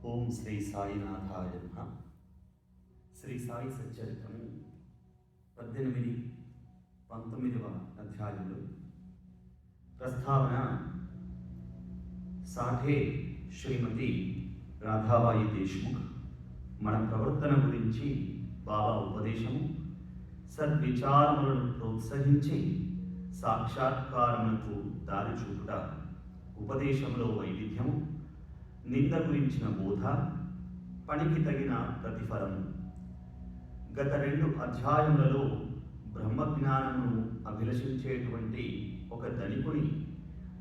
ఓం శ్రీ సాయినాథాయ నమః. శ్రీ సాయి సచ్చరిత్రము 19వ అధ్యాయంలో ప్రస్తావన సాఠే శ్రీమతి రాధాబాయి దేశ్ముఖ్ మన ప్రవర్తన గురించి బాబా ఉపదేశము, సద్విచారములను ప్రోత్సహించి సాక్షాత్కారములకు దారి చూపుట, ఉపదేశంలో వైవిధ్యము, నింద గురించిన బోధ, పనికి తగిన ప్రతిఫలము. గత 2 అధ్యాయములలో బ్రహ్మజ్ఞానమును అభిలషించేటువంటి ఒక ధనికుని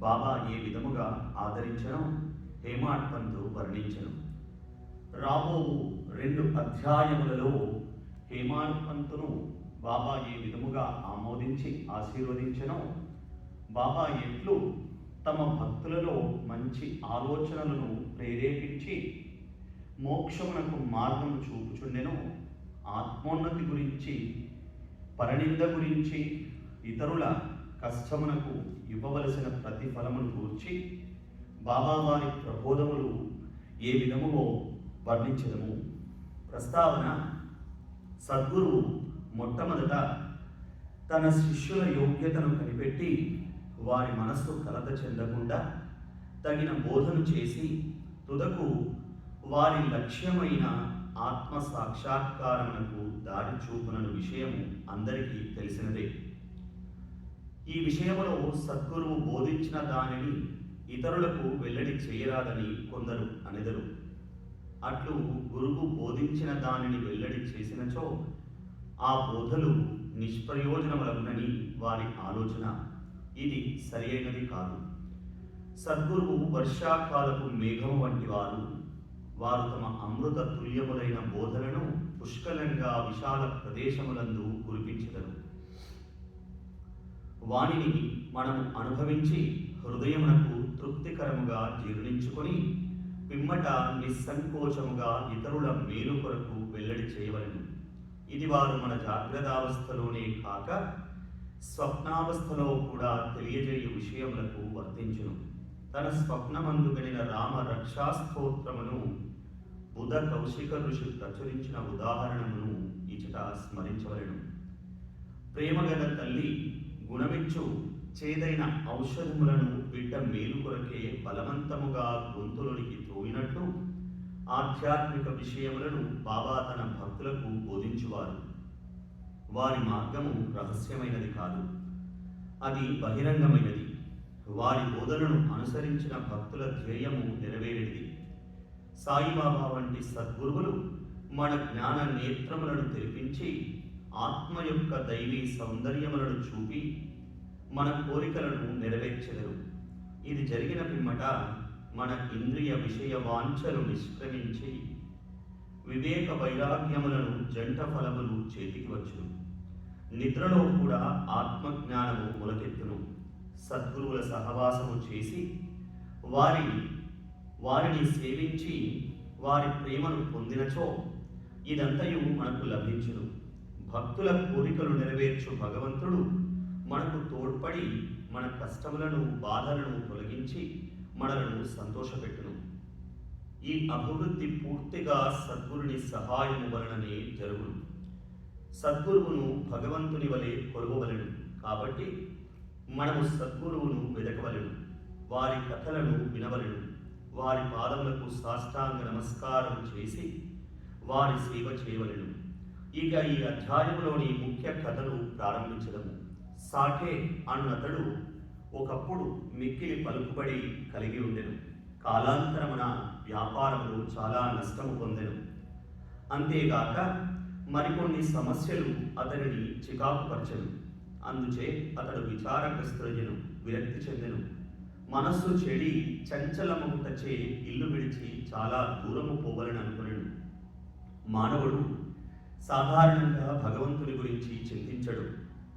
బాబా ఏ విధముగా ఆదరించనో హేమాడ్ పంతు వర్ణించను. రాబో 2 అధ్యాయములలో హేమాడ్ పంతును బాబా ఏ విధముగా ఆమోదించి ఆశీర్వదించనో, బాబా ఎట్లు తమ భక్తులలో మంచి ఆలోచనలను ప్రేరేపించి మోక్షమునకు మార్గం చూపుచుండెనో, ఆత్మోన్నతి గురించి, పరనింద గురించి, ఇతరుల కష్టమునకు ఇవ్వవలసిన ప్రతిఫలమును గూర్చి బాబా వారి ప్రబోధములు ఏ విధములో వర్ణించదము. ప్రస్తావన సద్గురువు మొట్టమొదట తన శిష్యుల యోగ్యతను కనిపెట్టి వారి మనస్సు కలత చెందకుండా తగిన బోధను చేసి తుదకు వారి లక్ష్యమైన ఆత్మ సాక్షాత్కారమునకు దారి చూపునను విషయము అందరికీ తెలిసినదే. ఈ విషయములో సద్గురువు బోధించిన దానిని ఇతరులకు వెల్లడి చేయరాదని కొందరు అనెదరు. అట్లు గురువు బోధించిన దానిని వెల్లడి చేసినచో ఆ బోధలు నిష్ప్రయోజనములగునని వారి ఆలోచన. ఇది సరి అయినది కాదు. సద్గురువు వర్షాకాలపు మేఘము వంటి వారు. వారు తమ అమృత తుల్యములైన బోధలను పుష్కలంగా విశాల ప్రదేశములందు కురిపించెదరు. వానిని మనము అనుభవించి హృదయమునకు తృప్తికరముగా జీర్ణించుకొని పిమ్మట నిస్సంకోచముగా ఇతరుల మేలు కొరకు వెల్లడి చేయవలెను. ఇది వారు మన జాగ్రత్తావస్థలోనే కాక స్వప్నావస్థలో కూడా తెలియజేయ విషయములకు వర్తించును. తన స్వప్నమందు గడిన రామ రక్షాస్తోత్రమును బుధ కౌశిక ఋషి ప్రచురించిన ఉదాహరణను ఇచట స్మరించవలెను. ప్రేమగల తల్లి గుణమిచ్చు చేదైన ఔషధములను బిడ్డ మేలు కొరకే బలవంతముగా గొంతులోనికి త్రోయినట్లు ఆధ్యాత్మిక విషయములను బాబా తన భక్తులకు బోధించువారు. వారి మార్గము రహస్యమైనది కాదు, అది బహిరంగమైనది. వారి బోధనను అనుసరించిన భక్తుల ధ్యేయము నెరవేరేది. సాయిబాబా వంటి సద్గురువులు మన జ్ఞాన నేత్రములను తెరిపించి ఆత్మ యొక్క దైవీ సౌందర్యములను చూపి మన కోరికలను నెరవేర్చెదరు. ఇది జరిగిన పిమ్మట మన ఇంద్రియ విషయ వాంఛలు నిష్క్రమించి వివేక వైరాగ్యములను జంట ఫలములు చేతికి వచ్చును. నిద్రలో కూడా ఆత్మజ్ఞానము మొలకెత్తును. సద్గురువుల సహవాసము చేసి వారిని సేవించి వారి ప్రేమను పొందినచో ఇదంతయు మనకు లభించును. భక్తుల కోరికలు నెరవేర్చు భగవంతుడు మనకు తోడ్పడి మన కష్టములను, బాధలను తొలగించి మనలను సంతోషపెట్టును. ఈ అభివృద్ధి పూర్తిగా సద్గురుని సహాయము వలననే జరుగును. సద్గురువును భగవంతుని వలె కొలువవలెను. కాబట్టి మనము సద్గురువును వెదకవలెను, వారి కథలను వినవలెను, వారి పాదములకు సాష్టాంగ నమస్కారం చేసి వారి సేవ చేయవలెను. ఇక ఈ అధ్యాయంలోని ముఖ్య కథను ప్రారంభించదము. సాఠే అన్నతడు ఒకప్పుడు మిక్కిలి పలుకుబడి కలిగి ఉండెను. కాలాంతరమున వ్యాపారములు చాలా నష్టము పొందెను. అంతేగాక మరికొన్ని సమస్యలు అతనిని చికాకుపరచెను. అందుచే అతడు విచారగ్రస్తుడెను, విరక్తి చెందెను. మనస్సు చెడి చంచలమగుటచే ఇల్లు విడిచి చాలా దూరము పోవాలని అనుకునేను. మానవుడు సాధారణంగా భగవంతుని గురించి చింతించడు.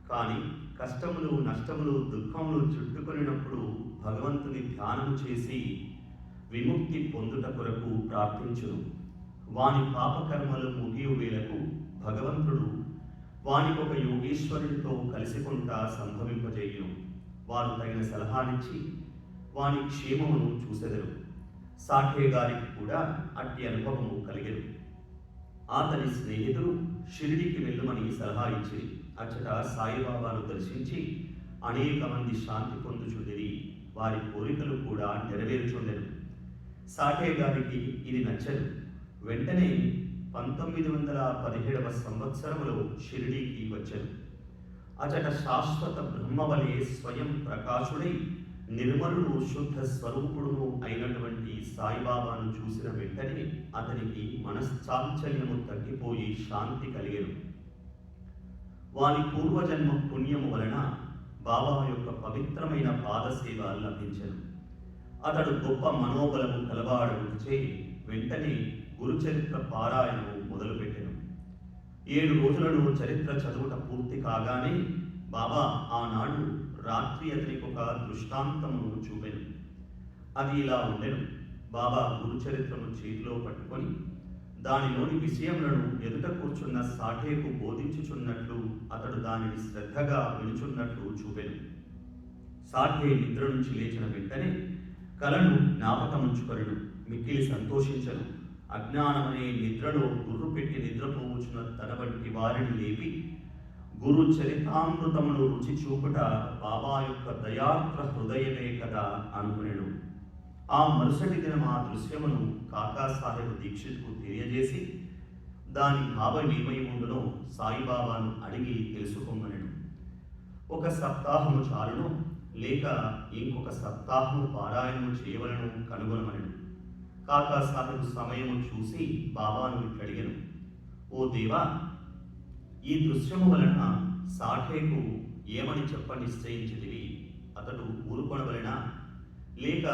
కానీ కష్టములు, నష్టములు, దుఃఖములు చుట్టుకొనినప్పుడు భగవంతుని ధ్యానము చేసి విముక్తి పొందుట కొరకు ప్రార్థించును. వాని పాపకర్మలు ముగియు వేళకు భగవంతుడు వానికొక యోగేశ్వరుడితో కలిసికొంటా సంభవింపజేయును. వారు తగిన సలహానిచ్చి వాని క్షేమమును చూసెదరు. సాఠే గారికి కూడా అట్టి అనుభవము కలిగెను. అతని స్నేహితులు షిరిడీకి వెళ్ళమని సలహా ఇచ్చి అచ్చట సాయిబాబాను దర్శించి అనేక మంది శాంతి పొందుచుండిరి. వారి కోరికలు కూడా నెరవేర్చుండెను. సాఠే గారికి ఇది నచ్చదు. వెంటనే 1917వ సంవత్సరములో షిరిడీకి వచ్చారు. అచట శాశ్వత బ్రహ్మవలే స్వయం ప్రకాశుడై నిర్మలుడు శుద్ధ స్వరూపుడును అయినటువంటి సాయిబాబాను చూసిన వెంటనే అతనికి మనశ్చాంచల్యము తగ్గిపోయి శాంతి కలిగెను. వారి పూర్వజన్మ పుణ్యము వలన బాబా యొక్క పవిత్రమైన పాదసేవ లభించెను. అతడు గొప్ప మనోబలము కలవాడుచే వెంటనే గురుచరిత్ర పారాయణము మొదలుపెట్టెను. 7 రోజులలో చరిత్ర చదువుట పూర్తి కాగానే బాబా ఆనాడు రాత్రి అతనికి ఒక దృష్టాంతమును చూపెను. అది ఇలా ఉండెను. బాబా గురుచరిత్రను చేతిలో పట్టుకొని దానిలోని విషయములను ఎదుట కూర్చున్న సాఠేకు బోధించుచున్నట్లు అతడు దానిని శ్రద్ధగా వినుచున్నట్లు చూపెను. సాఠే నిద్ర నుంచి లేచిన వెంటనే కలను జ్ఞాపకముంచుకొనెను. మిక్కిలి సంతోషించను. అజ్ఞానమనే నిద్రలో గుర్రు పెట్టి నిద్రపోవుచున్న తన వంటి వారిని లేపి గురు చరితామృతమును రుచి చూపుట బాబా యొక్క దయార్ద్ర హృదయమే కదా అనుకునేను. ఆ మరుసటి దినం ఆ దృశ్యమును కాకాసాహెబ్ దీక్షిత్కు తెలియజేసి దాని భావమేమై ఉండునో సాయిబాబాను అడిగి తెలుసుకోమనెను. 1 సప్తాహము చాలును లేక ఇంకొక సప్తాహము పారాయణము చేయవలను కనుగొనమనెను. కాకాసాహెబ్ సమయము చూసి బాబాను ఇట్లడిగెను. ఓ దేవా, ఈ దృశ్యము వలన సాఠేకు ఏమని చెప్ప నిశ్చయించితివి? అతడు ఊరుకొనవలెనా లేక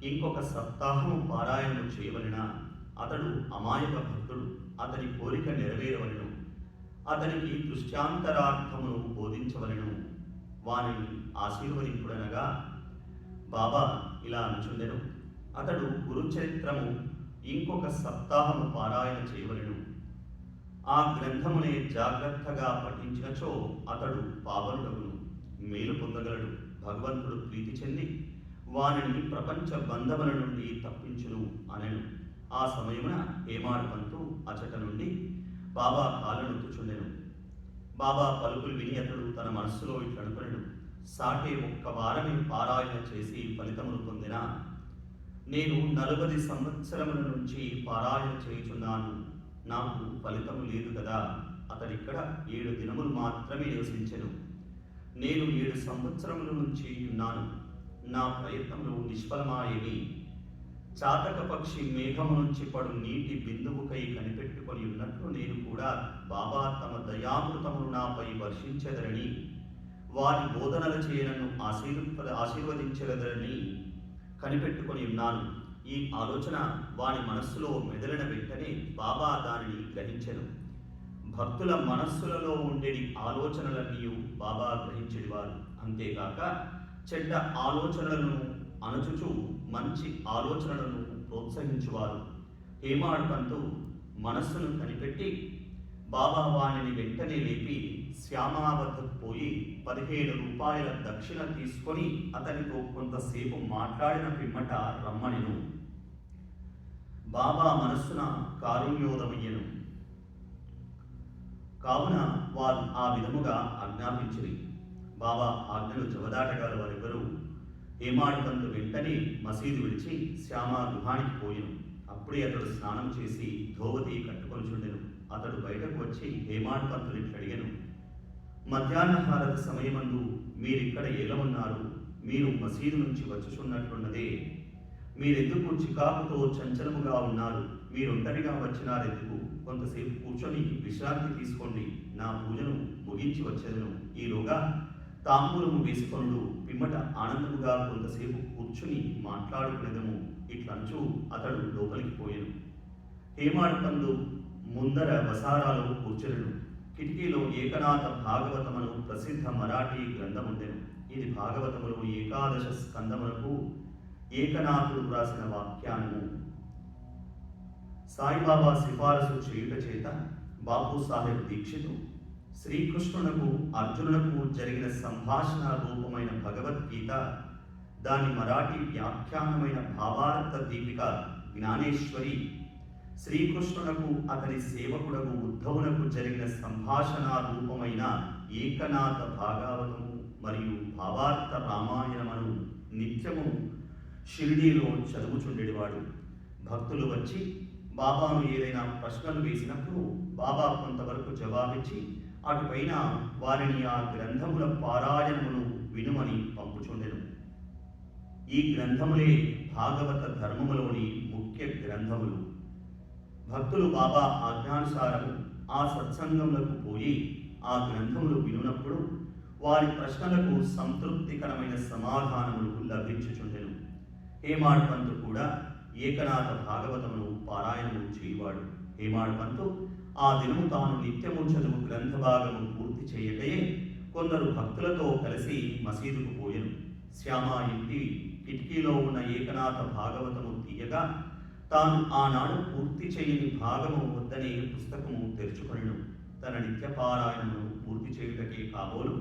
ఇంకొక సప్తాహము పారాయణము చేయవలెనా? అతడు అమాయక భక్తుడు. అతని కోరిక నెరవేరవలెను. అతనికి దృష్టాంతరార్థమును బోధించవలెను. వారిని ఆశీర్వదింపుడనగా బాబా ఇలా అనుచుండెను. అతడు గురుచరిత్రము ఇంకొక సప్తాహము పారాయణ చేయవలెను. ఆ గ్రంథమునే జాగ్రత్తగా పఠించినచో అతడు పావనుడగును, మేలు పొందగలడు. భగవంతుడు ప్రీతి చెంది వారిని ప్రపంచ బంధముల నుండి తప్పించును అనెను. ఆ సమయమున హేమాడ్ పంతు అచట నుండి బాబా కాళ్ళనొత్తుచుండెను. బాబా పలుకులు విని అతడు తన మనస్సులో ఇట్లనుకొనెను. సాటే 1 వారమే పారాయణ చేసి ఫలితమును పొందినా నేను 40 సంవత్సరముల నుంచి పారాయణ చేయుచున్నాను. నాకు ఫలితము లేదు కదా. అతడిక్కడ 7 దినములు మాత్రమే నివసించెను. నేను 7 సంవత్సరముల నుంచి ఉన్నాను. నా ప్రయత్నములు నిష్ఫలమాయేవి. చాతక పక్షి మేఘము నుంచి పడు నీటి బిందువుకై కనిపెట్టుకొని ఉన్నట్లు నేను కూడా బాబా తమ దయామృతమును నాపై వర్షించెదరని, వారి బోధనల చేయనను ఆశీర్వదించెదరని కనిపెట్టుకొని ఉన్నాను. ఈ ఆలోచన వారి మనస్సులో మెదలిన వెంటనే బాబా దానిని గ్రహించెను. భక్తుల మనస్సులలో ఉండేది ఆలోచనలన్నీ బాబా గ్రహించేవారు. అంతేకాక చెడ్డ ఆలోచనలను అణచుచు మంచి ఆలోచనలను ప్రోత్సహించువారు. హేమాడ్ పంతు మనస్సును కనిపెట్టి బాబా వాణిని వెంటనే లేపి శ్యామా వద్దకు పోయి 15 రూపాయల దక్షిణ తీసుకొని అతనితో కొంతసేపు మాట్లాడిన పిమ్మట రమ్మనెను. బాబా మనస్సున కారుణ్యోదమయ్యెను. కావున వారు ఆ విధముగా ఆజ్ఞాపించిరి. బాబా ఆజ్ఞను జవదాటగల వారెవరూ హేమాడ్ పంతు వెంటనే మసీదు విడిచి శ్యామా గృహానికి పోయెను. అప్పుడే అతడు స్నానం చేసి ధోవతి కట్టుకొనిచుండెను. అతడు బయటకు వచ్చి హేమాడ్ పంతుని అడిగెను. మధ్యాహ్నహారత సమయమందు మీరిక్కడ ఎలా ఉన్నారు? మీరు మసీదు నుంచి వచ్చుచున్నట్లున్నదే. మీరెందుకు చికాకుతో చంచలముగా ఉన్నారు? మీరొంటరిగా వచ్చినారెందుకు? కొంతసేపు కూర్చొని విశ్రాంతి తీసుకోండి. నా పూజను ముగించి వచ్చేదను. ఈలోగా తాంబూలము వేసుకొనుడు, పిమ్మట ఆనందముగా కొంతసేపు కూర్చుని మాట్లాడుకునేదము. ఇట్లంచు అతడు లోపలికి పోయెను. హేమాడ్ పంతు ముందర వసారాలో కూర్చునెను. కిటికీలో ఏకనాథ భాగవతమును ప్రసిద్ధ మరాఠీ గ్రంథముండెను. ఇది భాగవతములో 11 స్కందములకు ఏకనాథుడు వ్రాసిన వాఖ్యానము. సాయిబాబా సిఫారసు చేయుట చేత బాపు సాహెబ్ దీక్షితు శ్రీకృష్ణునకు అర్జునునకు జరిగిన సంభాషణ రూపమైన భగవద్గీత దాని మరాఠీ వ్యాఖ్యానమైన భావార్థ దీపిక జ్ఞానేశ్వరి శ్రీకృష్ణునకు అతని సేవకుడకు ఉద్ధవునకు జరిగిన సంభాషణ రూపమైన ఏకనాథ భాగవతము మరియు భావార్థ రామాయణమును నిత్యము షిరిడీలో చదువుచుండేవాడు. భక్తులు వచ్చి బాబాను ఏదైనా ప్రశ్నలు వేసినప్పుడు బాబా కొంతవరకు జవాబిచ్చి అటుపైన వారిని ఆ గ్రంథముల పారాయణమును వినుమని పంపుచుండెను. ఈ గ్రంథములే భాగవత ధర్మములోని ముఖ్య గ్రంథములు. భక్తులు బాబా ఆజ్ఞానుసారము ఆ సత్సంగములకు పోయి ఆ గ్రంథములు వినున్నప్పుడు వారి ప్రశ్నలకు సంతృప్తికరమైన సమాధానములు లభించుచుండెను. హేమాడ్ పంతు కూడా ఏకనాథ భాగవతమును పారాయణము చేయువాడు. హేమాడ్ పంతు ఆ దినము తాను నిత్యము చదువు గ్రంథ భాగము పూర్తి చేయకయే కొందరు భక్తులతో కలిసి మసీదుకు పోయెను. శ్యామ ఇంటి కిటికీలో ఉన్న ఏకనాథ భాగవతము తీయగా తాను ఆనాడు పూర్తి చేయని భాగము వద్దనే పుస్తకము తెరుచుకొనెను. తన నిత్య పారాయణమును పూర్తి చేయుటకే కాబోలు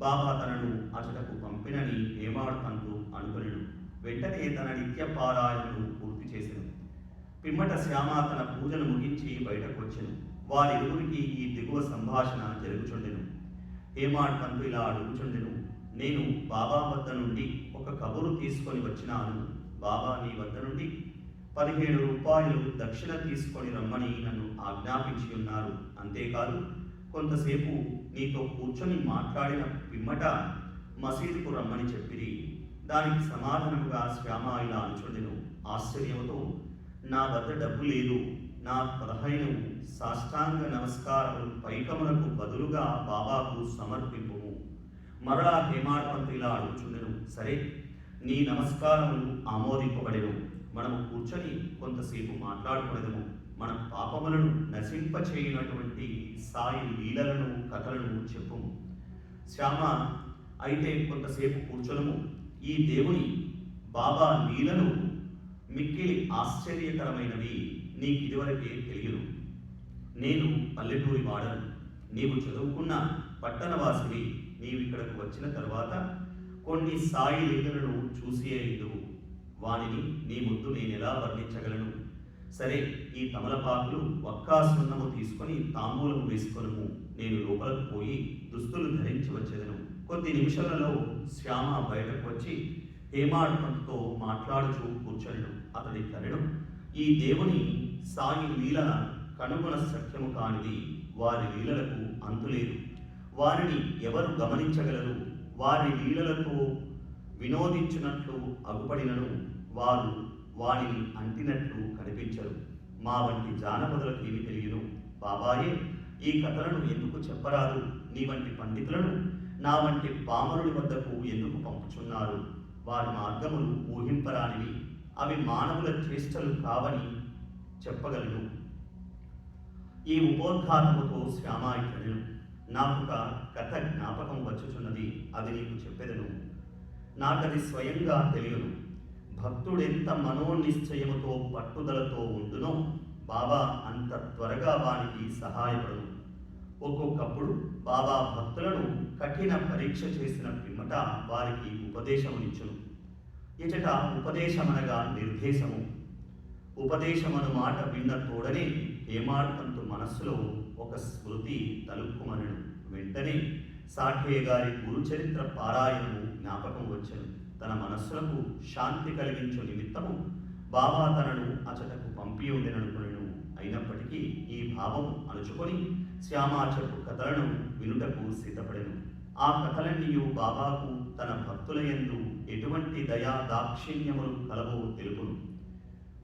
బాబా తనను అచటకు పంపినని హేమాడ్ పంతు అనుకొనెను. వెంటనే తన నిత్య పారాయణను పూర్తి చేసెను. పిమ్మట శ్యామ తన పూజను ముగించి బయటకు వచ్చెను. వారిరువురికి ఈ దిగువ సంభాషణ జరుగుచుండెను. హేమాడ్ పంతు ఇలా అడుగుచుండెను, నేను బాబా వద్ద నుండి ఒక కబురు తీసుకొని వచ్చినాను. బాబా నీ వద్ద నుండి 17 రూపాయలు దక్షిణ తీసుకొని రమ్మని నన్ను ఆజ్ఞాపించి ఉన్నారు. అంతేకాదు కొంతసేపు నీతో కూర్చొని మాట్లాడిన పిమ్మట మసీదుకు రమ్మని చెప్పిరి. దానికి సమాధానముగా శ్యామ ఇలా అనుచుండెను ఆశ్చర్యముతో, నా వద్ద డబ్బు లేదు. నా 15 సాష్టాంగ నమస్కారములు పైకములకు బదులుగా బాబాకు సమర్పింపుము. మరలా హేమాడ్ పంతు ఇలా అడుగుచుండెను, సరే నీ నమస్కారములు ఆమోదింపబడెను. మనము కూర్చొని కొంతసేపు మాట్లాడుకునేదము. మన పాపములను నశింపచేయనటువంటి సాయి లీలలను కథలను చెప్పుము. శ్యామ, అయితే కొంతసేపు కూర్చొనము. ఈ దేవుని బాబా లీలను మిక్కిలి ఆశ్చర్యకరమైనవి. నీకు ఇదివరకే తెలియను. నేను పల్లెటూరి వాడను. నీవు చదువుకున్న పట్టణవాసివి. నీవు ఇక్కడకు వచ్చిన తర్వాత కొన్ని సాయి లీలలను చూసే ఇదువు. వానిని నీ ముందు నేను ఎలా వర్ణించగలను? సరే, ఈ తమలపాకులు వక్కా సున్నము తీసుకొని తాంబూలము వేసుకొనుము. నేను లోపలకు పోయి దుస్తులు ధరించి వచ్చేదను. కొద్ది నిమిషాలలో శ్యామ బయటకు వచ్చి హేమాడ్ పంతుతో మాట్లాడుచూ కూర్చొనెను. అతడి కనెను, ఈ దేవుని సాయి లీల కనుగొన సత్యము కానిది. వారి లీలలకు అంతులేదు. వారిని ఎవరు గమనించగలరు? వారి లీలలతో వినోదించినట్లు అగుపడినను వారు వారిని అంటినట్లు కనిపించరు. మా వంటి జానపదులకు ఏమి తెలియను? బాబాయే ఈ కథలను ఎందుకు చెప్పరాదు? నీ వంటి పండితులను నా వంటి పామరుడి వద్దకు ఎందుకు పంపుచున్నారు? వారి మార్గములు ఊహింపరానివి. అవి మానవుల చేష్టలు కావని చెప్పగలను. ఈ ఉపోద్ఘాతముతో శ్యామ ఇట్లనెను, నాకొక కథ జ్ఞాపకం వచ్చుచున్నది. అది నీకు చెప్పెదను. నాకది స్వయంగా తెలియను. భక్తుడెంత మనోనిశ్చయముతో పట్టుదలతో ఉండునో బాబా అంత త్వరగా వానికి సహాయపడును. ఒక్కొక్కప్పుడు బాబా భక్తులను కఠిన పరీక్ష చేసిన పిమ్మట వారికి ఉపదేశమునిచ్చును. ఇచట ఉపదేశమనగా నిర్దేశము. ఉపదేశమను మాట విన్న తోడనే హేమాడ్ పంతు మనస్సులో ఒక స్మృతి తలుక్కుమనెను. వెంటనే సాఠే గారి గురుచరిత్ర పారాయణము జ్ఞాపకం వచ్చెను. తన మనస్సులకు శాంతి కలిగించు నిమిత్తము బాబా తనను అచటకు పంపి ఉండెననుకొనెను. అయినప్పటికీ ఈ భావం అణుచుకొని శ్యామ చెప్పు కథలను వినుటకు సిద్ధపడెను. ఆ కథలన్నీ బాబాకు తన భక్తుల యందు ఎటువంటి దయా దాక్షిణ్యములు కలవో తెలుపును.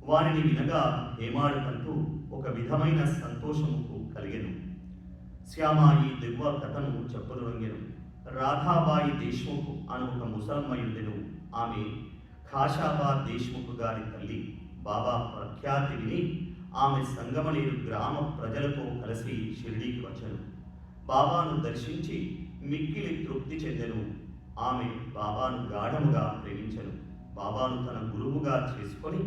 వారిని వినగా హేమాడ్ పంతు ఒక విధమైన సంతోషముకు కలిగెను. శ్యామ ఈ దివ్య కథను చెప్పదొడంగెను. రాధాబాయి దేశ్ముఖ్ అను ఒక ముసల్మయుండెను. ఆమె ఖాషాబాద్ దేశ్ముఖ్ గారి తల్లి. బాబా ప్రఖ్యాతి విని ఆమె సంగమనేరు గ్రామ ప్రజలతో కలిసి షిరిడీకి వచ్చెను. బాబాను దర్శించి మిక్కిలి తృప్తి చెందెను. ఆమె బాబాను గాఢముగా ప్రేమించెను. బాబాను తన గురువుగా చేసుకొని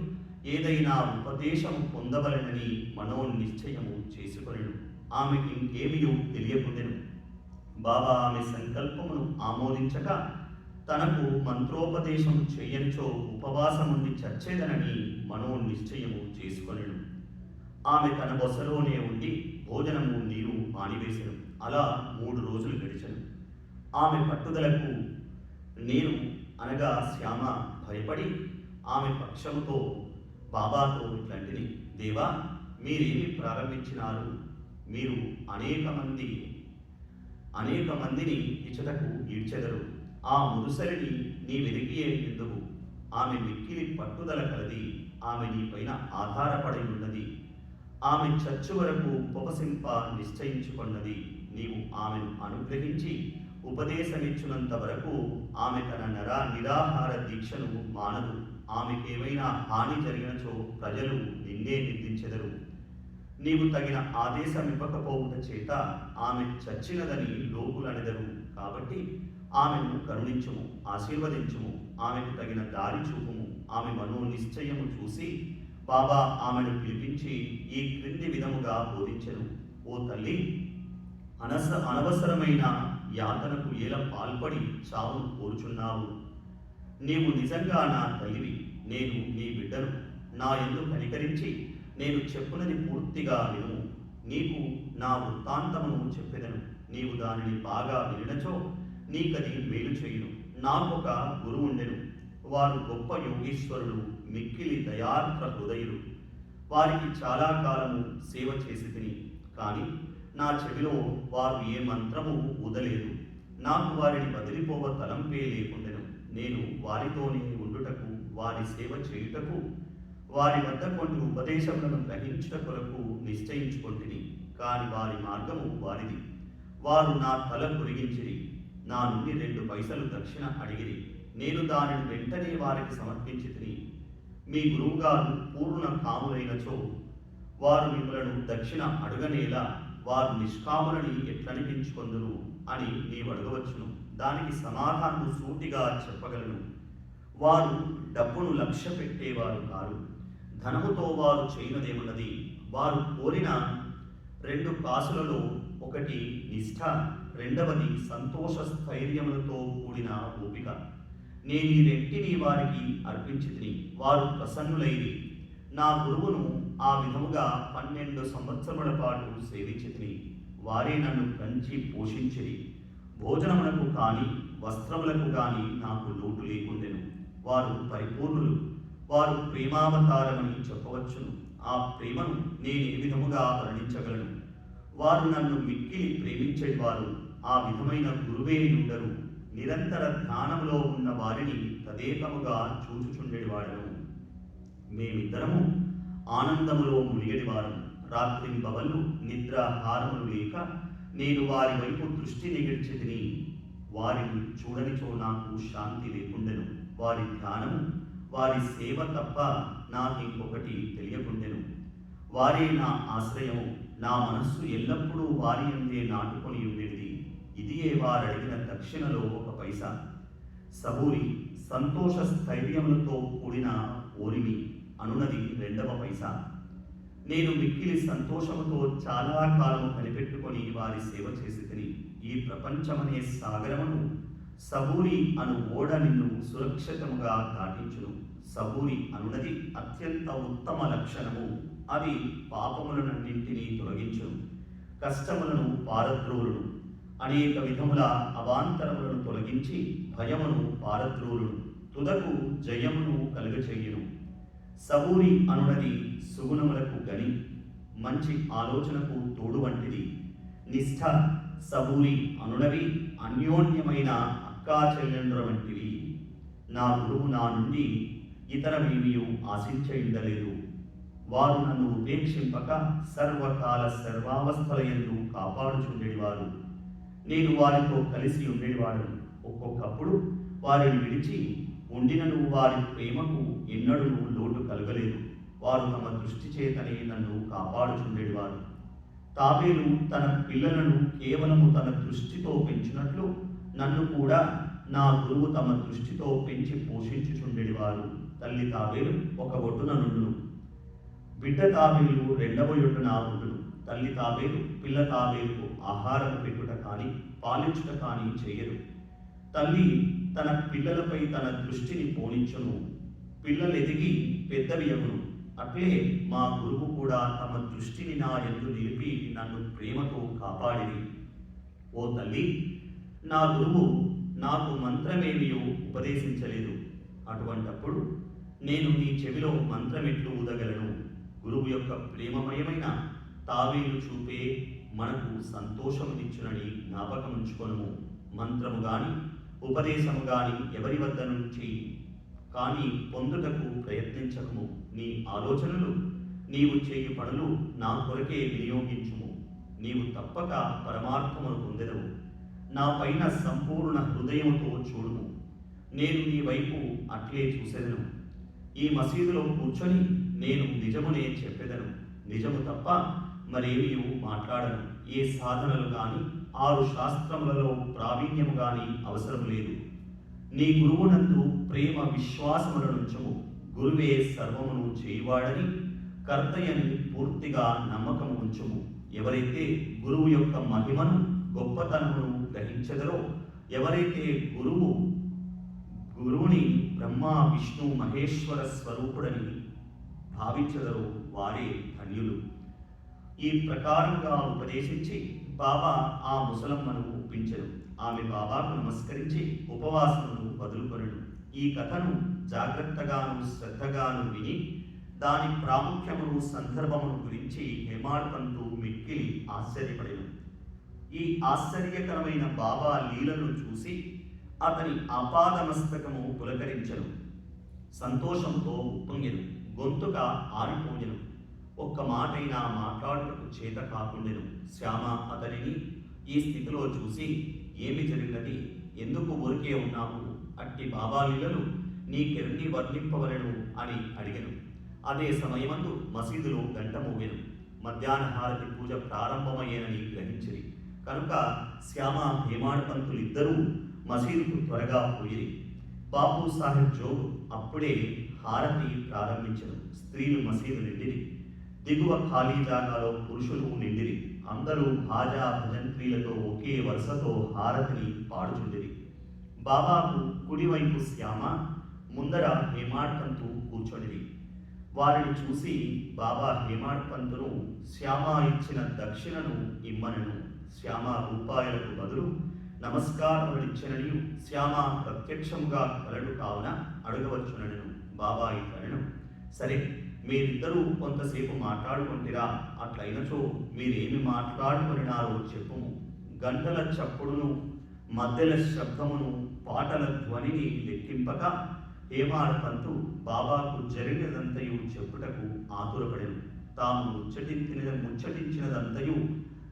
ఏదైనా ఉపదేశము పొందవలెనని మనోనిశ్చయము చేసుకొనెను. ఆమెకి ఇంకేమియో తెలియకుండెను. బాబా ఆమె సంకల్పమును ఆమోదించక తనకు మంత్రోపదేశం చేయనిచో ఉపవాసముండి చచ్చేదనని మనోనిశ్చయము చేసుకొనెను. ఆమె తన బొసలోనే ఉండి భోజనము నీరు మానివేసెను. అలా 3 రోజులు గడిచెను. ఆమె పట్టుదలకు నేను అనగా శ్యామ భయపడి ఆమె పక్షముతో బాబాతో ఇట్లాంటిది, దేవా మీరేమి ప్రారంభించినారు? మీరు అనేక మందిని ఇచ్చటకు ఈడ్చెదరు. ఆ ముదుసరిని నీ వెలిగియే ఎందుకు? ఆమె మిక్కిలి పట్టుదల కలది. ఆమె నీపైన ఆధారపడి ఉన్నది. ఆమె చచ్చు వరకు ఉపవసింప నిశ్చయించుకున్నది. నీవు ఆమెను అనుగ్రహించి ఉపదేశమిచ్చునంత వరకు ఆమె తన నిరాహార దీక్షను మానదు. ఆమెకేమైనా హాని జరిగినచో ప్రజలు నిన్నే నిందించెదరు. నీవు తగిన ఆదేశం ఇవ్వకపోవుట చేత ఆమె చచ్చినదని లోకులనెదరు. కాబట్టి ఆమెను కరుణించుము, ఆశీర్వదించుము, ఆమెకు తగిన దారి చూపుము. ఆమె మనోనిశ్చయము చూసి బాబా ఆమెను పిలిపించి ఈ క్రింది విధముగా బోధించెను. ఓ తల్లి, అనవసరమైన యాతనకు ఎలా పాల్పడి చావును కోరుచున్నావు? నీవు నిజంగా నా తల్లివి, నేను నీ బిడ్డను. నా యందు కనికరించి నేను చెప్పునది పూర్తిగా వినుము. నీకు నా వృత్తాంతమును చెప్పెదను. నీవు దానిని బాగా వినినచో నీకది మేలు చేయును. నాకొక గురువుండెను. వారు గొప్ప యోగీశ్వరులు, మిక్కిలి దయార్ద్ర హృదయులు. వారికి చాలా కాలము సేవ చేసి తిని, కానీ నా చెవిలో వారు ఏ మంత్రము ఊదలేదు. నాకు వారిని వదిలిపోవ తలంపే లేకుండెను. నేను వారితోనే ఉండుటకు, వారి సేవ చేయుటకు, వారి వద్ద కొన్ని ఉపదేశములను గ్రహించుట కొరకు నిశ్చయించుకొంటిని. కాని వారి మార్గము వారిది. వారు నా తల పొరిగించిరి. నా నుండి 2 పైసలు దక్షిణ అడిగిరి. నేను దానిని వెంటనే వారికి సమర్పించి తిని, మీ గురువుగారు పూర్ణ కాములైనచో వారు మిమ్మలను దక్షిణ అడుగనేలా? వారు నిష్కాములని ఎట్లనిపించుకొందురు అని నీవు అడగవచ్చును. దానికి సమాధానం సూటిగా చెప్పగలను. వారు డబ్బును లక్ష్య పెట్టేవారు కారు. ధనముతో వారు చేయనదేమున్నది? వారు కోరిన 2 కాసులలో ఒకటి నిష్ఠ, రెండవది సంతోష స్థైర్యములతో కూడిన ఓపిక. నేను ఈ రెంటిని వారికి అర్పించి తిని వారు ప్రసన్నులైరి. నా గురువును ఆ విధముగా 12 సంవత్సరముల పాటు సేవించి తిని వారే నన్ను కంచి పోషించిరి. భోజనములకు కానీ వస్త్రములకు కానీ నాకు లోటు లేకుండెను. వారు పరిపూర్ణులు. వారు ప్రేమావతారమని చెప్పవచ్చును. ఆ ప్రేమను నేను ఏ విధముగా వర్ణించగలను? వారు నన్ను మిక్కిలి ప్రేమించేవారు. ఆ విధమైన గురువే ఉండరు. నిరంతర ధ్యానములో ఉన్న వారిని తదేకముగా చూచుచుండేవాడను. మేమిద్దరము ఆనందములో మునిగేవారం. రాత్రి బవళ్ళు నిద్రాహారములు లేక నేను వారి వైపు దృష్టి నిగిడ్చి తిని వారిని చూడనిచో నాకు శాంతి లేకుండెను. వారి ధ్యానము, వారి సేవ తప్ప నాకింకొకటి తెలియకుండెను. వారే నా ఆశ్రయము. నా మనస్సు ఎల్లప్పుడూ వారి అందే నాటుకొని ఉండేది. ఇదియే వారడిగిన దక్షిణలో 1 పైసా. సబూరి, సంతోష స్థైర్యములతో కూడిన ఓరిమి అనునది 2వ పైసా. నేను మిక్కిలి సంతోషముతో చాలా కాలము కనిపెట్టుకొని వారి సేవ చేసి తిని ఈ ప్రపంచమనే సాగరమును సబూరి అను ఓడ నిన్ను సురక్షితముగా దాటించును. సబూరి అనునది అత్యంత ఉత్తమ లక్షణము. అది పాపములనన్నింటినీ తొలగించును, కష్టములను పారద్రోలును, అనేక విధముల అవాంతరములను తొలగించి భయమును పారద్రోలును, తుదకు జయమును కలుగచేయును. సబూరి అనునది సుగుణములకు గని, మంచి ఆలోచనకు తోడు వంటిది. నిష్ఠ, సబూరి అనునవి అన్యోన్యమైన అక్కా చెల్లెండ్ర వంటివి. నా గురువు నా నుండి ఇతరమేమీ ఆశించయుండలేదు. వారు నన్ను ఉపేక్షింపక సర్వకాల సర్వావస్థలయందు కాపాడుచుండేవారు. నేను వారితో కలిసి ఉండేవాడను. ఒక్కొక్కప్పుడు వారిని విడిచి ఉండినను వారి ప్రేమకు ఎన్నడూ లోటు కలగలేదు. వారు తమ దృష్టి చేతనే నన్ను కాపాడుచుండేవారు. తాబేలు తన పిల్లలను కేవలము తన దృష్టితో పెంచినట్లు నన్ను కూడా నా గురువు తమ దృష్టితో పెంచి పోషించుచుండేవారు. తల్లి తాబేలు ఒక ఒడ్డున నుండును, బిడ్డ తాబేలు 2వ ఒడ్డున ఉండును. తల్లి తాబేలు పిల్ల తాబేలుకు ఆహారం పెట్టుట కానీ పాలించుట కానీ చేయదు. తల్లి తన పిల్లలపై తన దృష్టిని పోనించును. పిల్లలు ఎదిగి పెద్దవి అగును. అట్లే మా గురువు కూడా తమ దృష్టిని నా యందు నిలిపి నన్ను ప్రేమతో కాపాడిరి. ఓ తల్లి, నా గురువు నాకు మంత్రమేమియో ఉపదేశించలేదు. అటువంటప్పుడు నేను నీ చెవిలో మంత్రమెట్లు ఊదగలను? గురువు యొక్క ప్రేమమయమైన తావేలు చూపే మనకు సంతోషమునిచ్చునని జ్ఞాపకముంచుకొనుము. మంత్రము గాని ఉపదేశము గాని ఎవరి వద్ద నుంచి కానీ పొందుటకు ప్రయత్నించకము. నీ ఆలోచనలు, నీవు చేయు పనులు నా కొరకే వినియోగించుము. నీవు తప్పక పరమార్థమును పొందెదవు. నా పైన సంపూర్ణ హృదయముతో చూడుము. నేను నీ వైపు అట్లే చూసెదను. ఈ మసీదులో కూర్చొని నేను నిజమునే చెప్పెదను. నిజము తప్ప మరేమీ మాట్లాడను. ఏ సాధనలు గాని 6 శాస్త్రములలో ప్రావీణ్యము గాని అవసరం లేదు. నీ గురువునందు ప్రేమ విశ్వాసములనుంచుము. గురువే సర్వమును చేయువాడని, కర్తయని పూర్తిగా నమ్మకము ఉంచుము. ఎవరైతే గురువు యొక్క మహిమను గొప్పతనమును గ్రహించెదరో, ఎవరైతే గురువుని బ్రహ్మ విష్ణు మహేశ్వర స్వరూపుడని భావించెదరో వారే ధన్యులు. ఈ ప్రకారముగా ఉపదేశించి బాబా ఆ ముసలమ్మను ఒప్పించెను. ఆమె బాబాకు నమస్కరించి ఉపవాసమును వదులుకొనెను. ఈ కథను జాగ్రత్తగాను శ్రద్ధగాను విని దాని ప్రాముఖ్యమును సందర్భమును గురించి హేమాడ్ పంతు మిక్కిలి ఆశ్చర్యపడెను. ఈ ఆశ్చర్యకరమైన బాబా లీలను చూసి అతని ఆపాదమస్తకము పులకరించెను. సంతోషంతో ఉప్పొంగెను. గొంతుక ఆరిపోయెను. ఒక్క మాటైనా మాట్లాడుటకు చేత కాకుండెను. శ్యామ అతనిని ఈ స్థితిలో చూసి, ఏమి జరిగినది? ఎందుకు ఊరికే ఉన్నావు? అట్టి బాబా లీలలు నీకెన్ని వర్ణింపవలెను అని అడిగెను. అదే సమయమందు మసీదులో గంట మోగెను. మధ్యాహ్న హారతి పూజ ప్రారంభమయ్యేనని గ్రహించిరి. కనుక శ్యామ హేమాడ్ పంతులిద్దరూ మసీదుకు త్వరగా పోయిరి. బాపు సాహెబ్ జోగు అప్పుడే హారతి ప్రారంభించను. స్త్రీలు మసీదు నిండిరి. దిగువ ఖాళీ జాగాలో పురుషులు నిండిరి. అందరూ భాజా భజంత్రీలతో ఒకే వరుసతో హారతిని పాడుచుండిరి. బాబాకు కుడివైపు శ్యామ, ముందర హేమాడ్ పంతు కూర్చొనిరి. వారిని చూసి బాబా హేమాడ్ పంతును శ్యామ ఇచ్చిన దక్షిణను ఇమ్మనను. శ్యామ రూపాయలకు బదులు నమస్కారములిచ్చినని శ్యామ ప్రత్యక్షముగా కలడు కావున అడగవచ్చునను. బాబా ఇట్లనెను, సరే, మీరిద్దరూ కొంతసేపు మాట్లాడుకుంటారా? అట్లయినచో మీరేమి మాట్లాడుకొనినారో చెప్పుము. గంటల చప్పుడును, మధ్యల శబ్దమును, పాటల ధ్వనిని లెక్కింపక హేమాడ్ పంతు బాబాకు జరిగినదంతయు చెప్పుటకు ఆతురపడెను. తాము ముచ్చటించినదంతయు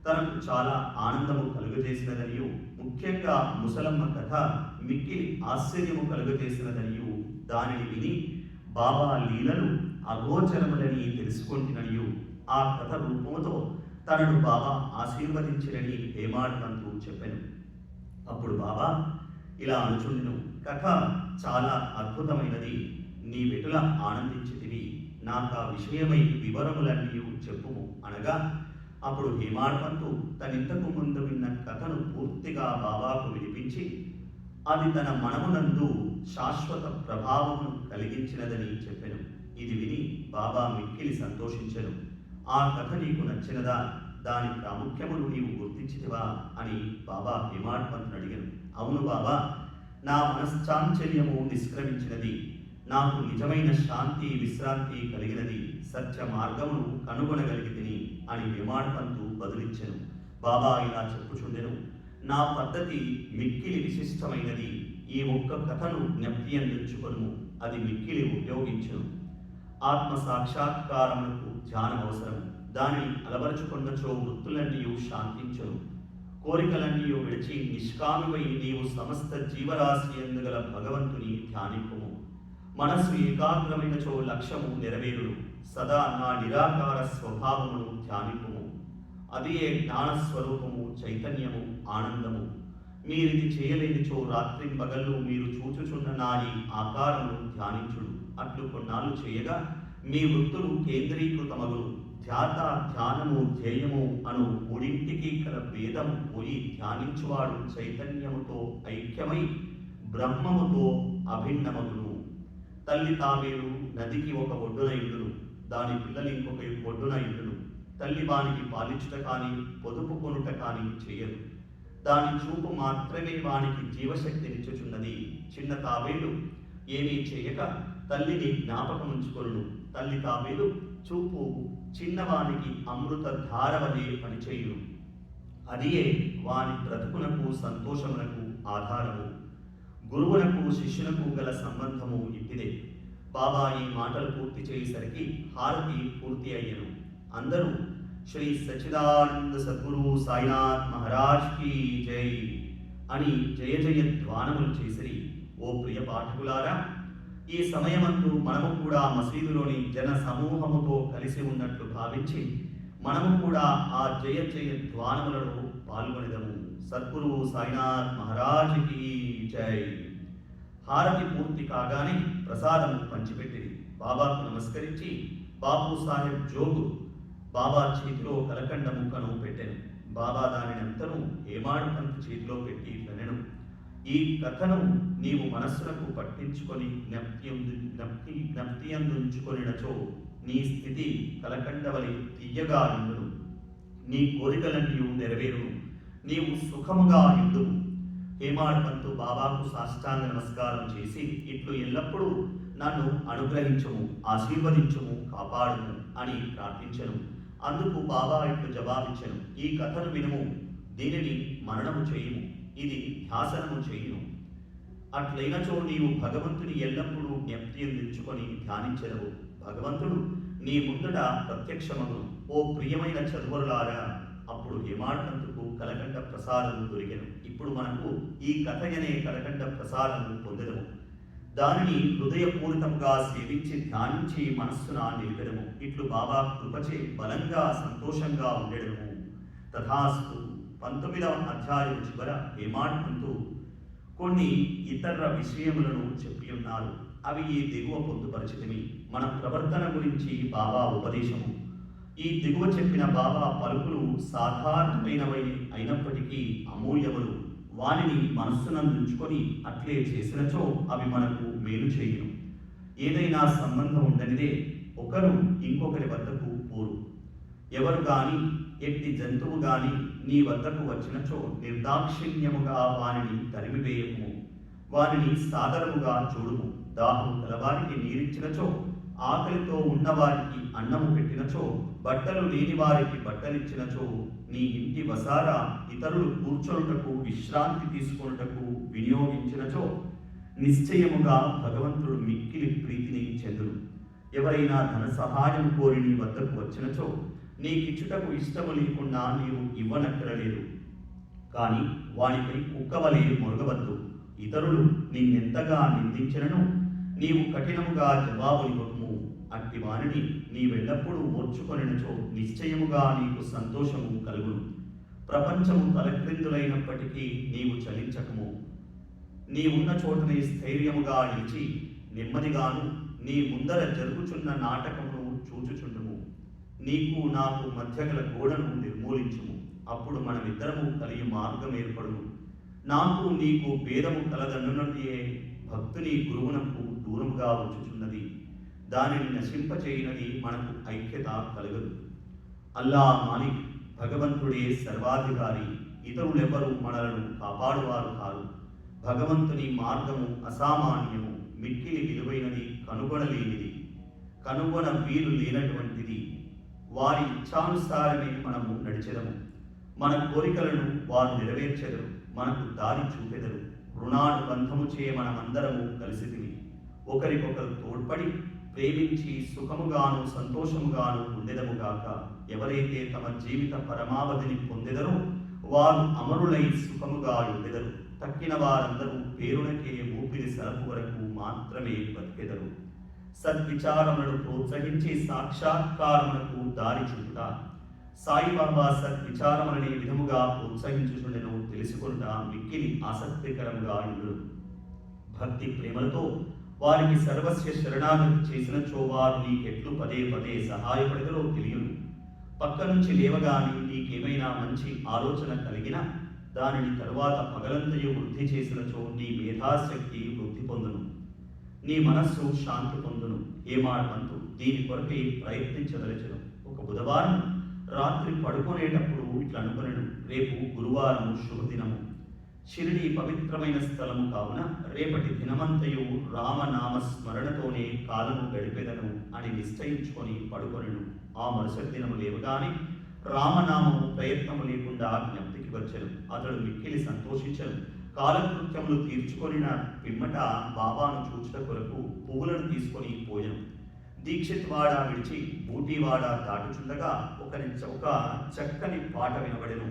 తనకు చాలా ఆనందము కలుగజేసినదనియు, ముఖ్యంగా ముసలమ్మ కథ మిక్కిలి ఆశ్చర్యము కలుగజేసినదనియు, దానిని విని బాబా లీలలు అగోచరములని తెలుసుకుంటున్ననియు, ఆ కథ రూపముతో తనను బాబా ఆశీర్వదించినని హేమాడ్ పంతు చెప్పెను. అప్పుడు బాబా ఇలా అనుచుండెను, కథ చాలా అద్భుతమైనది. నీ వెటుల ఆనందించితివి. నాకు ఆ విషయమై వివరములన్నీ చెప్పుము అనగా, అప్పుడు హేమాడ్ పంతు తనింతకు ముందు విన్న కథను పూర్తిగా బాబాకు వినిపించి, అది తన మనమునందు శాశ్వత ప్రభావమును కలిగించినదని చెప్పెను. ఇది విని బాబా మిక్కిలి సంతోషించెను. ఆ కథ నీకు నచ్చినదా? దాని ప్రాముఖ్యమును నీవు గుర్తించితివా అని బాబా హేమాడ్ పంతును అడిగాను. అవును బాబా, నా మనశ్చాంచల్యము నిష్క్రమించినది. నాకు నిజమైన శాంతి విశ్రాంతి కలిగినది. సత్య మార్గమును కనుగొనగలిగితిని అని హేమాడ్ పంతు బదులిచ్చెను. బాబా ఇలా చెప్పుచుండెను, నా పద్ధతి మిక్కిలి విశిష్టమైనది. ఈ ఒక్క కథను జ్ఞప్తి అందించుకొనుము, అది మిక్కిలి ఉపయోగించును. ఆత్మ సాక్షాత్కారములకు ధ్యానం అవసరం. దానిని అలవరుచుకున్నచో వృత్తులన్నీ శాంతించును. కోరికలన్నీ విడిచి నిష్కామివై నీవు సమస్త జీవరాశి ఎందుగల భగవంతుని ధ్యానింపుము. మనస్సు ఏకాగ్రమైనచో లక్ష్యము నెరవేరును. సదా నా నిరాకార స్వభావమును ధ్యానింపుము. అది ఏ జ్ఞానస్వరూపము, చైతన్యము, ఆనందము. మీరిది చేయలేనిచో రాత్రింబగళ్ళు మీరు చూచుచున్న నా ఈ ఆకారమును ధ్యానించుడు. అట్లు కొన్నాళ్ళు చేయగా మీ వృత్తులు కేంద్రీకృతమగును. ధ్యాత, ధ్యానము, ధ్యేయము అను మూడింటికి కల భేదము పోయి ధ్యానించువాడు చైతన్యముతో ఐక్యమై బ్రహ్మముతో అభిన్నమగును. తల్లి తాబేలు నదికి ఒక ఒడ్డున ఇల్లును, దాని పిల్లలు ఇంకొక ఒడ్డున ఇల్లును. తల్లి వానికి పాలించుట కానీ పొదుపు కొనుట కానీ చేయదు. దాని చూపు మాత్రమే వానికి జీవశక్తినిచ్చుచున్నది. చిన్న తాబేలు ఏమీ చేయక తల్లిని జ్ఞాపకముంచుకొనును. తల్లి తాబేలు చూపు చిన్నవానికి అమృత ధారవలే పనిచేయును. అదియే వాని బ్రతుకునకు సంతోషమునకు ఆధారము. గురువునకు శిష్యునకు గల సంబంధము ఇట్టిదే. బాబా ఈ మాటలు పూర్తి చేసేసరికి హారతి పూర్తి అయ్యను. అందరూ శ్రీ సచ్చిదానంద సద్గురు సాయినాథ్ మహారాజ్ కి జై అని జయ జయ ధ్వానములు చేసిరి. ఓ ప్రియ పాఠకులారా, ఈ సమయమందు మనము కూడా మసీదులోని జన సమూహముతో కలిసి ఉన్నట్లు భావించి మనము కూడా ఆ జయ జయ ధ్వానములలో పాల్గొనెదము. సద్గురు సాయినాథ్ మహారాజ్ కి జై. హారతి పూర్తి కాగానే ప్రసాదము పంచిపెట్టింది. బాబాకు నమస్కరించి బాపు సాహెబ్ జోగు బాబా చేతిలో కలకండ ముక్కను పెట్టెను. బాబా దానినంతను హేమాడు పంత్ చేతిలో పెట్టి వినెను. ఈ కథను నీవు మనస్సులకు పట్టించుకొని జ్ఞప్తియందుంచుకొనినచో నీ స్థితి కలకండవలి తీయగా ఉండును. నీ కోరికలన్నీ నెరవేరును. నీవు సుఖముగా ఉండును. హేమాడు పంతు బాబాకు సాష్టాంగ నమస్కారం చేసి ఇట్లు ఎల్లప్పుడూ నన్ను అనుగ్రహించుము, ఆశీర్వదించుము, కాపాడుము అని ప్రార్థించెను. అందుకు బాబా ఇట్లు జవాబిచ్చెను, ఈ కథను వినుము, దీనిని మననము చేయుము, ఇది ధ్యాసనము చేయును. అట్లైనచో నీవు భగవంతుని ఎల్లప్పుడూ జ్ఞప్తి అందించుకొని ధ్యానించెదవు. భగవంతుడు నీ ముందుట ప్రత్యక్షమగును. ఓ ప్రియమైన చదువులారా, అప్పుడు హేమాడ్పంతుకు కలకండ ప్రసాదము దొరికెను. ఇప్పుడు మనకు ఈ కథ అనే కలకండ ప్రసాదము పొందెదము. దానిని హృదయపూరితముగా సేవించి ధ్యానించి మనస్సున నిలిపెదము. ఇట్లు బాబా కృపచే బలంగా సంతోషంగా ఉండెదము. తథాస్తు. 19వ అధ్యాయం చివర హేమాడ్పంతు కొన్ని ఇతర విషయములను చెప్పి ఉన్నారు. అవి ఈ దిగువ పొందుపరిచితిమి. మన ప్రవర్తన గురించి బాబా ఉపదేశము. ఈ దిగువ చెప్పిన బాబా పలుకులు సాధారణమైనవి అయినప్పటికీ అమూల్యములు. వానిని మనస్సునందుంచుకొని అట్లే చేసినచో అవి మనకు మేలు చేయును. ఏదైనా సంబంధం ఉండనిదే ఒకరు ఇంకొకరి వద్దకు పోరు. ఎవరు గాని ఎట్టి జంతువు గాని నీ వద్దకు వచ్చినచో నిర్దాక్షిణ్యముగా వానిని తరిమివేయము. వానిని సాదరముగా చూడుము. దాహం కలవారికి నీరిచ్చినచో, ఆకలితో ఉన్నవారికి అన్నము పెట్టినచో, బట్టలు లేని వారికి బట్టలిచ్చినచో, నీ ఇంటి వసారా ఇతరులు కూర్చొనుటకు విశ్రాంతి తీసుకొనుటకు వినియోగించినచో నిశ్చయముగా భగవంతుడు మిక్కిలి ప్రీతిని చెందును. ఎవరైనా ధన సహాయం కోరి నీ వద్దకు వచ్చినచో నీకిచ్చుటకు ఇష్టము లేకుండా నీవు ఇవ్వనక్కరలేదు. కానీ వానిపై కుక్కవలే మొరగవద్దు. ఇతరులు నిన్నెంతగా నిందించినను నీవు కఠినముగా జవాబునివ్వము. అట్టి వారిని నీవెల్లప్పుడూ ఓర్చుకొనినచో నిశ్చయముగా నీకు సంతోషము కలుగును. ప్రపంచము తలక్రిందులైనప్పటికీ నీవు చలించకము. నీవున్న చోటనే స్థైర్యముగా నిలిచి నెమ్మదిగాను నీ ముందర జరుగుచున్న నాటకమును చూచుచుండుము. నీకు నాకు మధ్య గల గోడను నిర్మూలించుము. అప్పుడు మనమిద్దరము కలిగి మార్గం ఏర్పడును. నాకు నీకు భేదము కలదన్నున్నదియే భక్తుని గురువునకు దూరముగా ఉంచుచున్నది. దానిని నశింపచేయునది మనకు ఐక్యత కలగదు. అల్లా మాలిక్ భగవంతుడే సర్వాధికారి. ఇతరులెవరూ మనలను కాపాడువారు కాదు. భగవంతుని మార్గము అసామాన్యము, మిక్కిలి విలువైనది, కనుగొనలేనిది, కనుగొన వీలు లేనటువంటిది. వారి ఇచ్ఛానుసారమే మనము నడిచెదము. మన కోరికలను వారు నెరవేర్చెదరు, మనకు దారి చూపెదరు. రుణానుబంధము చే మనమందరము కలిసితివి. ఒకరికొకరు తోడ్పడి ప్రేమించి సుఖముగాను సంతోషముగాను ఉండెదముగాక. ఎవరైతే తమ జీవిత పరమావధిని పొందెదరో వారు అమరులై సుఖముగా ఉండెదరు. తక్కిన వారందరూ పేరునకే ఊపిరి సరపు వరకు మాత్రమే బతికెదరు. సద్విచారములను ప్రోత్సహించి సాక్షాత్కారములకు దారి చూపుట. సాయిబాబా సద్విచారములనే విధముగా ప్రోత్సహించుచుండెను తెలుసుకొనుట మిక్కిలి ఆసక్తికరముగా ఉండు. భక్తి ప్రేమలతో వారికి సర్వస్వ శరణాగతి చేసినచో వారు నీకెట్లు పదే పదే సహాయపడగలో తెలియను. పక్క నుంచి లేవగాని నీకేమైనా మంచి ఆలోచన కలిగినా దానిని తరువాత పగలంతయు వృద్ధి చేసినచో నీ మేధాశక్తి వృద్ధి పొందును, నీ మనస్సు శాంతి పొందును. ఏమాడమంతు దీని కొరకై ప్రయత్నించదలచను. ఒక బుధవారం రాత్రి పడుకునేటప్పుడు ఇట్లా అనుకునను, రేపు గురువారం శుభదినము, షిరిడి పవిత్రమైన స్థలము కావున రేపటి దినమంతయు రామనామ స్మరణతోనే కాలము గడిపెదను అని నిశ్చయించుకొని పడుకొనెను. ఆ మరుసటి దినము లేవగానే రామనామము ప్రయత్నము లేకుండా జ్ఞప్తికి వచ్చెను. అతడు మిక్కిలి సంతోషించను. కాలకృత్యములు తీర్చుకొనిన పిమ్మట బాబాను చూచుట కొరకు పువ్వులను తీసుకొని పోయెను. దీక్షిత్ వాడ విడిచి బూటీవాడ దాటుచుండగా ఒక చక్కని పాట వినబడెను.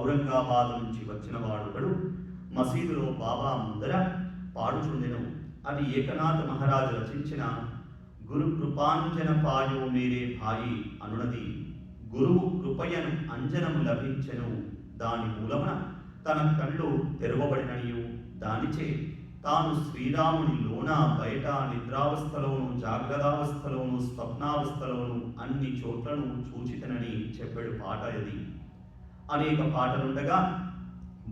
ఔరంగాబాద్ నుంచి వచ్చిన వాడొకడు మసీదులో బాబా ముందర పాడుచుండెను. అది ఏకనాథ మహారాజు రచించిన గురు కృపాంజన పాయో మేరే భాయి అనునది. గురువు కృపయను అంజనము లభించెను, దాని మూలమున తన కళ్ళు తెరవబడిననియు, దానిచే తాను శ్రీరాముని లోన బయట నిద్రావస్థలోను జాగ్రత్తావస్థలోను స్వప్నావస్థలోను అన్ని చోట్లను చూచితనని చెప్పాడు పాట. ఇది అనేక పాటలుండగా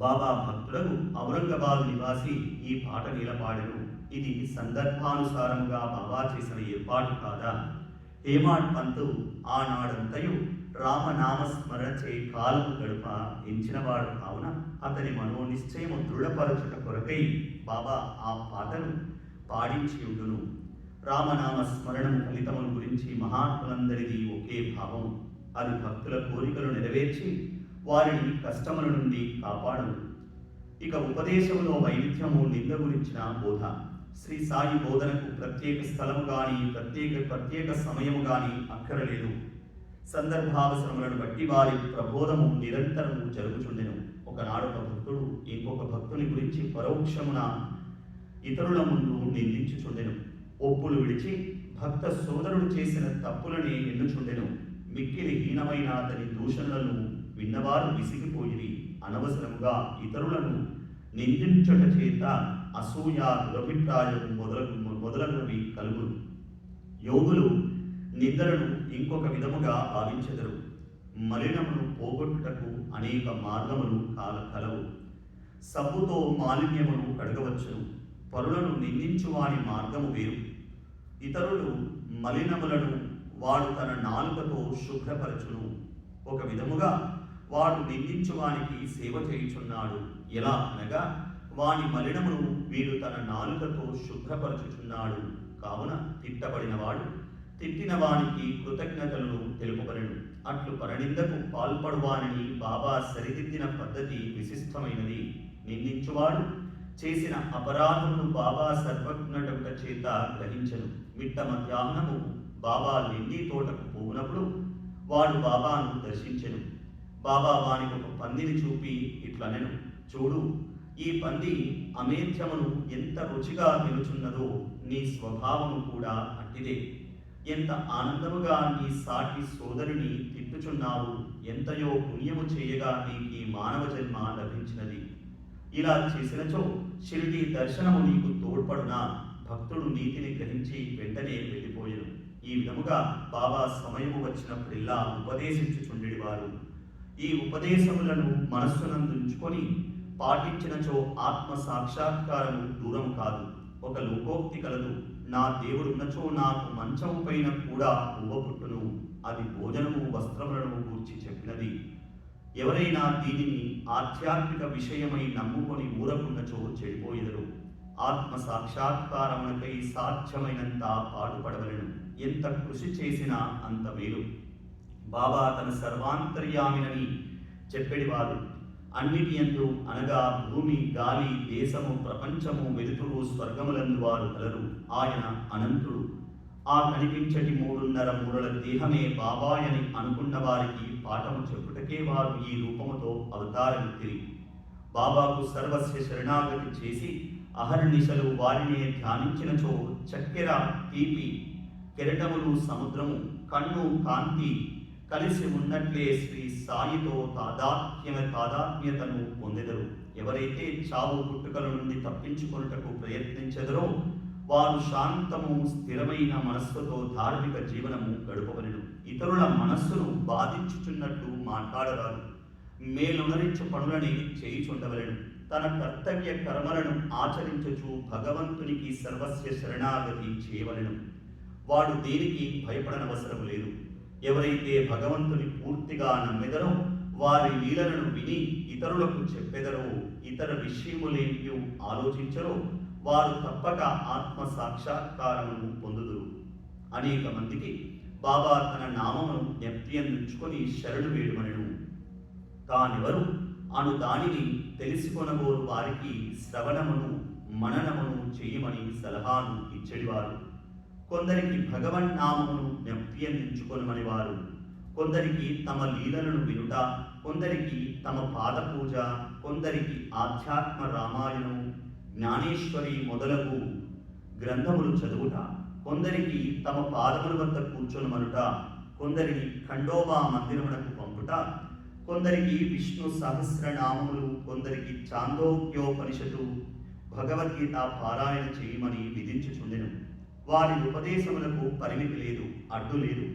బాబా భక్తులకు ఔరంగాబాద్ నివాసి ఈ పాట నీలపాడెను. ఇది సందర్భానుసారంగా బాబా చేసిన ఏర్పాటు కాదా? హేమాడ్ పంతు ఆనాడంతయు రామనామస్మరణచే కాలము గడుప ఎంచినవాడు కావున అతని మనోనిశ్చయము దృఢపరచుట కొరకై బాబా ఆ పాటను పాడించి ఉండును. రామనామ స్మరణము ఫలితముల గురించి మహాత్ములందరిది ఒకే భావము. అది భక్తుల కోరికలు నెరవేర్చి వారిని కష్టముల నుండి కాపాడు. ఇక ఉపదేశంలో వైవిధ్యము నింద గురించిన బోధ. శ్రీ సాయి బోధనకు ప్రత్యేక స్థలము కానీ ప్రత్యేక సమయము కానీ అక్కరలేదు. సందర్భావసరములను బట్టి వారి ప్రబోధము నిరంతరము జరుగుచుండెను. ఒకనాడు ఒక భక్తుడు ఇంకొక భక్తుని గురించి పరోక్షమున ఇతరుల ముందు నిందించుచుండెను. ఒప్పులు విడిచి భక్త సోదరుడు చేసిన తప్పులనే ఎన్నుచుండెను. మిక్కిలి హీనమైన అతని దూషణలను విన్నవారు విసిగిపోయిరి. అనవసరముగా ఇతరులను నిందించుట చేత అసూయ, దురభిప్రాయం మొదలగునవి కలుగును. యోగులు నిందలను ఇంకొక విధముగా భావించెదరు. మలినమును పోగొట్టుటకు అనేక మార్గములు కలవు. సబ్బుతో మాలిన్యమును కడగవచ్చును. పరులను నిందించు వాని మార్గము వేరు. ఇతరులు మలినములను వాడు తన నాలుకతో శుభ్రపరచును. ఒక విధముగా వాడు నిందించు వానికి సేవ చేయుచున్నాడు. ఎలా అనగా వాని మలినమును వీడు తన నాలుకతో శుభ్రపరచుచున్నాడు. కావున తిట్టబడినవాడు తిట్టిన వానికి కృతజ్ఞతలను తెలుపబడెను. అట్లు పరనిందకు పాల్పడువానిని బాబా సరిదిద్దిన పద్ధతి విశిష్టమైనది. నిందించువాడు చేసిన అపరాధమును బాబా సర్వజ్ఞుడొక చేత గ్రహించెను. మిట్ట మధ్యాహ్నము బాబా లిండి తోటకు పోవునప్పుడు వాడు బాబాను దర్శించెను. బాబా వానికి ఒక పందిని చూపి ఇట్లనెను, చూడు, ఈ పంది అమేధ్యమును ఎంత రుచిగా తినుచున్నదో నీ స్వభావము కూడా అట్టిదే. ఎంత ఆనందముగా నీ సాటి సోదరుని తిట్టుచున్నావు. ఎంతయో పుణ్యము చేయగా నీకు మానవ జన్మ లభించినది. ఇలా చేసినచో షిరిడి దర్శనము నీకు తోడ్పడునా? భక్తుడు నీతిని గ్రహించి వెంటనే వెళ్ళిపోయెను. ఈ విధముగా బాబా సమయము వచ్చినప్పుడిల్లా ఉపదేశించుచుండెడివారు. ఈ ఉపదేశములను మనస్సునందుంచుకొని పాటించినచో ఆత్మ సాక్షాత్కారము దూరం కాదు. ఒక లోకోక్తి కలదు, నా దేవుడున్నచో నాకు మంచము పైన కూడా పువ్వ పుట్టును. అది భోజనము వస్త్రములను గూర్చి చెప్పినది. ఎవరైనా దీనిని ఆధ్యాత్మిక విషయమై నమ్ముకొని ఊరకున్నచో చెడిపోయేదరు. ఆత్మ సాక్షాత్కారమునకై సాధ్యమైనంత పాటుపడవలను. ఎంత కృషి చేసినా అంత మేలు. బాబా తన సర్వాంతర్యామినని చెప్పేడివారు. అన్నిటి యందు అనగా భూమి, గాలి, దేశము, ప్రపంచము, వెలుతురు, స్వర్గములందు వారు కలరు. ఆయన అనంతుడు. ఆ కనిపించటి 3.5 మూరల దేహమే బాబాయని అనుకున్న వారికి పాఠము చెప్పుటకే వారు ఈ రూపముతో అవతారమిత్తిరి. బాబాకు సర్వస్వ శరణాగతి చేసి అహర్నిశలు వారినే ధ్యానించినచో చక్కెర, తీపి, కెరటములు, సముద్రము, కన్ను, కాంతి కలిసి ఉన్నట్లే శ్రీ సాయితో తాదాత్మ్యతను పొందెదరు. ఎవరైతే చావు పుట్టుకల నుండి తప్పించుకొనుటకు ప్రయత్నించెదరో వారు శాంతము, స్థిరమైన మనస్సుతో ధార్మిక జీవనము గడపవలెను. ఇతరుల మనస్సును బాధించుచున్నట్లు మాట్లాడరాదు. మేలునరించు పనులని చేయుచుండవలెను. తన కర్తవ్య కర్మలను ఆచరించుచు భగవంతునికి సర్వస్య శరణాగతి చేయవలెను. వాడు దేనికి భయపడనవసరం లేదు. ఎవరైతే భగవంతుని పూర్తిగా నమ్మెదరో, వారి లీలలను విని ఇతరులకు చెప్పెదరో, ఇతర విషయములేమియో ఆలోచించరో, వారు తప్పక ఆత్మ సాక్షాత్కారమును పొందుదురు. అనేక మందికి బాబా తన నామమును జ్ఞప్తియందుంచుకొని శరణు వేడుమనెను. తానెవరు అను దానిని తెలుసుకొనబోరు వారికి శ్రవణమును మననమును చేయమని సలహాను ఇచ్చేవారు. కొందరికి భగవన్నామమును జ్ఞప్తియందించుకొనమని వారు, కొందరికి తమ లీలలను వినుట, కొందరికి తమ పాదపూజ, కొందరికి ఆధ్యాత్మ రామాయణం, జ్ఞానేశ్వరి మొదలగు గ్రంథములు చదువుట, కొందరికి తమ పాదముల వద్ద కూర్చొనమనుట, కొందరిని ఖండోబా మందిరమునకు పంపుట, కొందరికి విష్ణు సహస్రనామములు, కొందరికి చాందోగ్యోపనిషత్తు, భగవద్గీత పారాయణ చేయమని విధించుచుండెను. వారి ఉపదేశములకు పరిమితి లేదు, అడ్డు లేదు.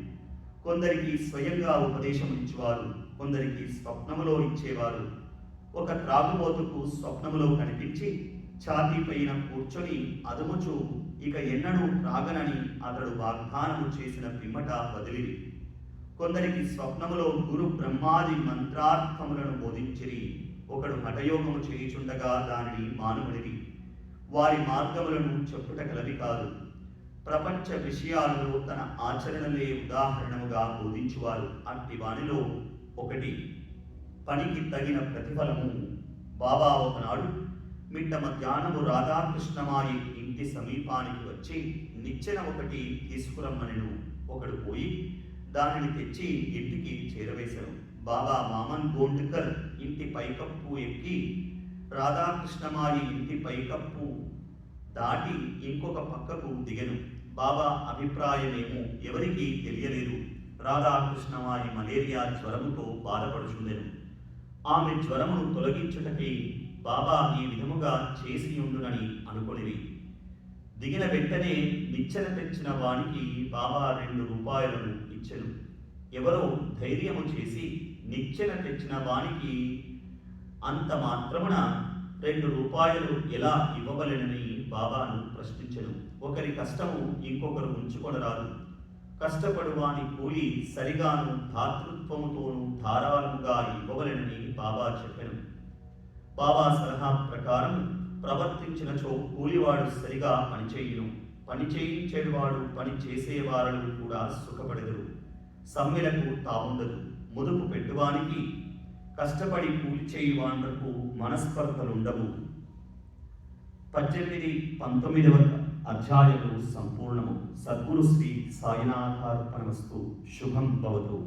కొందరికి స్వయంగా ఉపదేశం ఇచ్చేవారు, కొందరికి స్వప్నములో ఇచ్చేవారు. ఒక త్రాగుబోతుకు స్వప్నములో కనిపించి ఛాతీ పైన కూర్చొని అదుముచు ఇక ఎన్నడూ త్రాగనని అతడు వాగ్దానము చేసిన పిమ్మట వదిలిరి. కొందరికి స్వప్నములో గురు బ్రహ్మాది మంత్రార్థములను బోధించిరి. ఒకడు హఠయోగము చేయుచుండగా దానిని మానుమనిరి. వారి మార్గములను చెప్పుట కలవి కాదు. ప్రపంచ విషయాలలో తన ఆచరణలే ఉదాహరణముగా బోధించువారు. అట్టి వానిలో ఒకటి పనికి తగిన ప్రతిఫలము. బాబా ఒకనాడు మిట్ట మధ్యాహ్నము రాధాకృష్ణమాయి ఇంటి సమీపానికి వచ్చి నిచ్చెన ఒకటి తీసుకురమ్మనెను. ఒకడు పోయి దానిని తెచ్చి ఇంటికి చేరవేశాను. బాబా మామన్ గోండ్కర్ ఇంటి పైకప్పు ఎక్కి రాధాకృష్ణమాయి ఇంటి పైకప్పు దాటి ఇంకొక పక్కకు దిగెను. బాబా అభిప్రాయమేమో ఎవరికీ తెలియలేదు. రాధాకృష్ణమాయి మలేరియా జ్వరముతో బాధపడుచుండెను. ఆమె జ్వరమును తొలగించుటకి బాబా ఈ విధముగా చేసి ఉండునని అనుకొనిరి. దిగిన వెంటనే నిచ్చెన తెచ్చిన వానికి బాబా 2 రూపాయలను ఇచ్చెను. ఎవరో ధైర్యము చేసి నిచ్చెన తెచ్చిన వానికి అంత మాత్రమున 2 రూపాయలు ఎలా ఇవ్వవలెనని బాబాను ప్రశ్నించెను. ఒకరి కష్టము ఇంకొకరు ఉంచుకొనరాదు. కష్టపడువాని కూలి సరిగాను ధాతృత్వముతోనూ ధారాళముగా ఇవ్వవలెనని బాబా చెప్పెను. బాబా సలహా ప్రకారం ప్రవర్తించినచో కూలివాడు సరిగా పనిచేయును. పని చేయించేవాడు పని చేసేవారు కూడా సుఖపడెదరు. సమ్మెలకు తావుండదు. ముదుపు పెట్టువానికి కష్టపడి కూలి చేయువాండ్రకు మనస్పర్ధలుండవు. 18-19వ అధ్యాయములు సంపూర్ణము. సద్గురు శ్రీ సాయినాథార్పణమస్తు. శుభం భవతు.